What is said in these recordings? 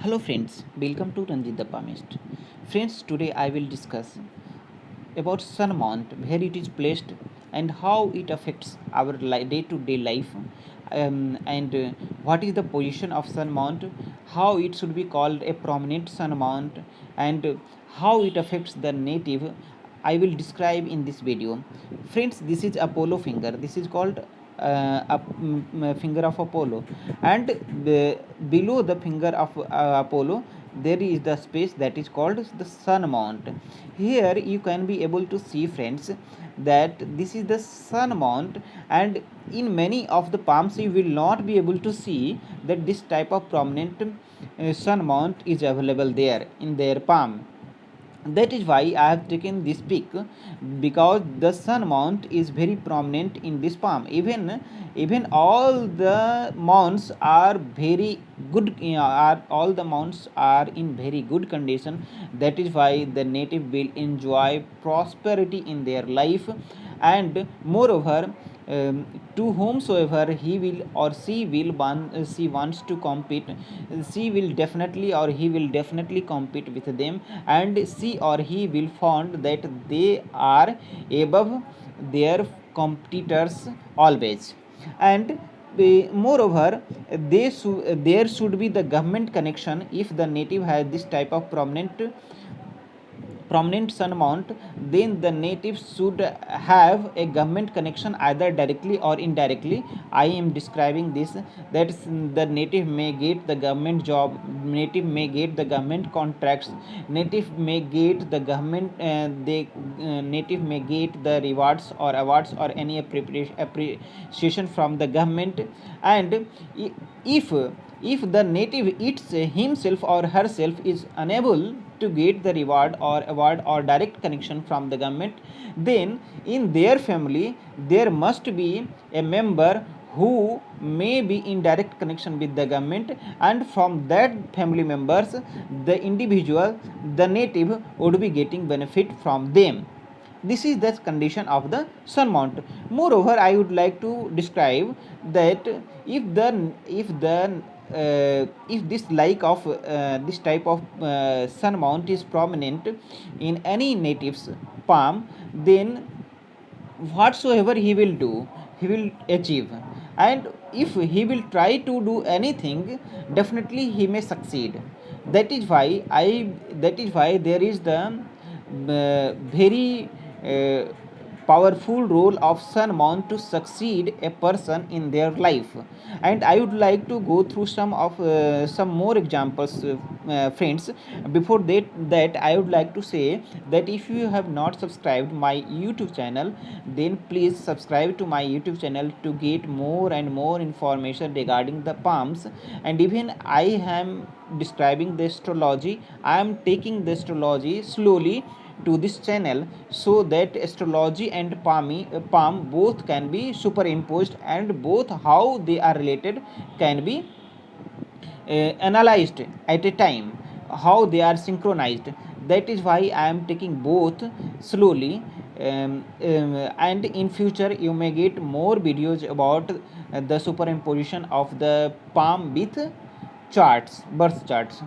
Hello friends, welcome to Ranjit the Palmist. Friends, today I will discuss about Sun Mount, where it is placed and how it affects our day-to-day life, and what is the position of Sun Mount, how it should be called a prominent Sun Mount, and how it affects the native. I will describe in this video. Friends, this is Apollo finger. This is called finger of Apollo, and below the finger of Apollo there is the space that is called the Sun Mount. Here you can be able to see, friends, that this is the Sun Mount, and in many of the palms you will not be able to see that this type of prominent Sun Mount is available there in their palm. That is why I have taken this pic, because the Sun Mount is very prominent in this palm. Even all the mounts are very good, are all the mounts are in very good condition. That is why the native will enjoy prosperity in their life, and moreover, to whomsoever he will or she wants to compete, she will definitely or he will definitely compete with them, and she or he will find that they are above their competitors always. And moreover, there should be the government connection. If the native has this type of prominent Sun Mount, then the natives should have a government connection either directly or indirectly. I am describing this, that the native may get the government job, native may get the government contracts, native may get the government, native may get the rewards or awards or any appreciation from the government. And if if the native eats himself or herself is unable to get the reward or award or direct connection from the government, then in their family there must be a member who may be in direct connection with the government, and from that family members the individual, the native, would be getting benefit from them. This is the condition of the Sun Mount. Moreover, I would like to describe that if this this type of Sun Mount is prominent in any native's palm, then whatsoever he will do, he will achieve. And if he will try to do anything, definitely he may succeed. That is why there is the very powerful role of Sun Mount to succeed a person in their life. And I would like to go through some more examples, friends. Before that I would like to say that if you have not subscribed my YouTube channel, then please subscribe to my YouTube channel to get more and more information regarding the palms. And even I am describing the astrology, I am taking the astrology slowly to this channel, so that astrology and palm both can be superimposed, and both how they are related can be analyzed at a time, how they are synchronized. That is why I am taking both slowly. And in future you may get more videos about the superimposition of the palm with charts, birth charts.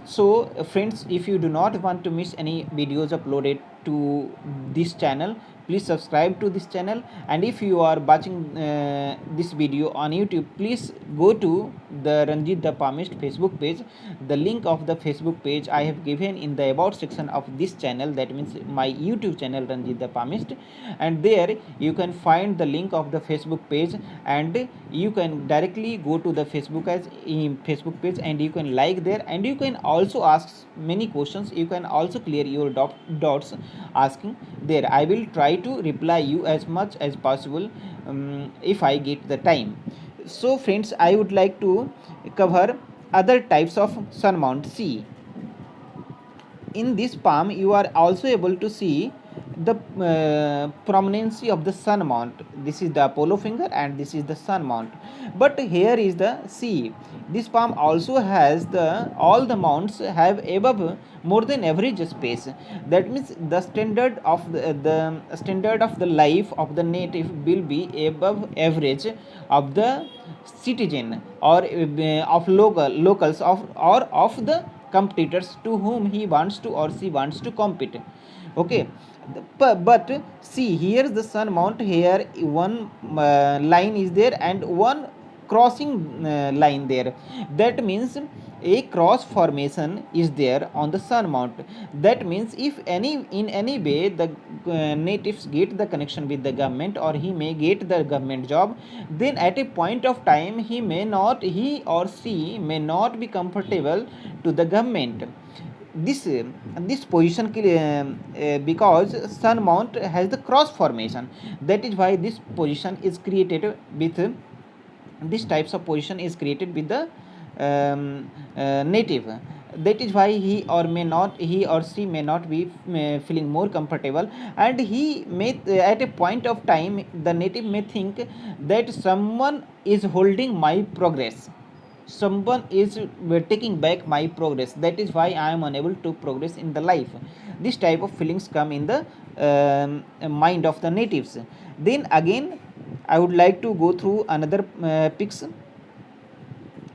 So friends, if you do not want to miss any videos uploaded to this channel, please subscribe to this channel. And if you are watching this video on YouTube, please go to the Ranjit the Palmist Facebook page. The link of the Facebook page I have given in the about section of this channel, that means my YouTube channel Ranjit the Palmist, and there you can find the link of the Facebook page, and you can directly go to the Facebook page, and you can like there, and you can also ask many questions. You can also clear your doubts asking there. I will try to reply you as much as possible, if I get the time. So friends, I would like to cover other types of Sun Mount. See, in this palm you are also able to see the prominency of the Sun Mount. This is the Apollo finger and this is the Sun Mount. But here is the see, this palm also has the all the mounts have above more than average space. That means the standard of the life of the native will be above average of the citizen or of locals of or of the competitors to whom he wants to or she wants to compete. Okay, but see, here the sun mount, here one line is there and one crossing line there. That means a cross formation is there on the sun mount. That means if any in any way the natives get the connection with the government, or he may get the government job, then at a point of time he or she may not be comfortable to the government. This position because sun mount has the cross formation. That is why this position is created with this types of position is created with the native. That is why he or she may not be feeling more comfortable, and he may at a point of time the native may think that someone is holding my progress, someone is taking back my progress. That is why I am unable to progress in the life. This type of feelings come in the mind of the natives. Then again, I would like to go through another pics.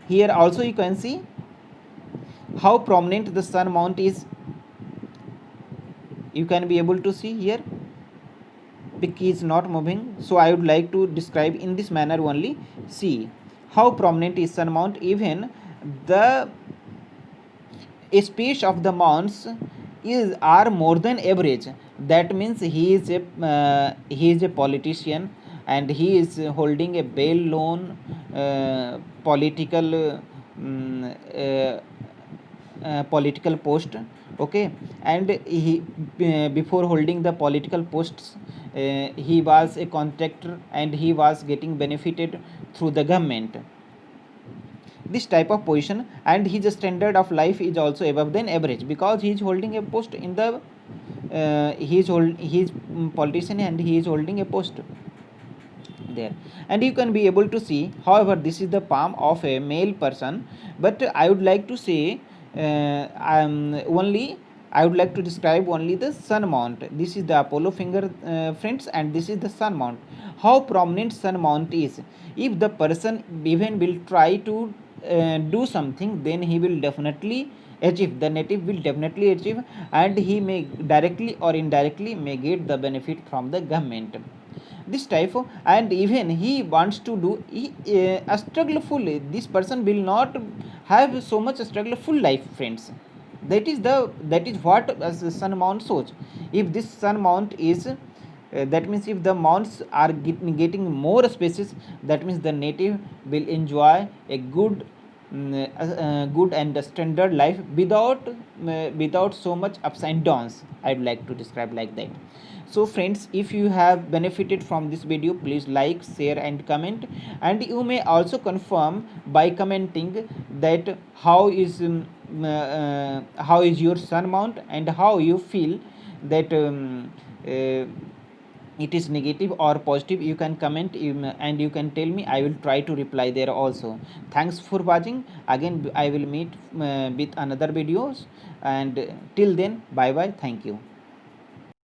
Here also you can see how prominent the sun mount is. You can be able to see here pic is not moving, so I would like to describe in this manner only. See how prominent is sun mount. Even the space of the mounts is are more than average. That means he is a politician, and he is holding a well known political political post. Okay, and he before holding the political posts, he was a contractor and he was getting benefited through the government. This type of position, and his standard of life is also above than average, because he is holding a post in the he is politician and he is holding a post there. And you can be able to see, however, this is the palm of a male person, but I would like to say only I would like to describe only the sun mount. This is the Apollo finger, friends, and this is the sun mount. How prominent sun mount is. If the person even will try to do something, then he will definitely achieve. The native will definitely achieve, and he may directly or indirectly may get the benefit from the government. This type of, and even he wants to do a struggle fully. This person will not have so much struggle full life, friends. That is what as the sun mount shows. If this sun mount is that means if the mounts are getting more spaces, that means the native will enjoy a good good and standard life without so much ups and downs. I'd like to describe like that. So friends, if you have benefited from this video, please like, share and comment, and you may also confirm by commenting that how is your sun mount and how you feel that it is negative or positive. You can comment and you can tell me. I will try to reply there also. Thanks for watching. Again I will meet with another videos, and till then, bye bye, thank you.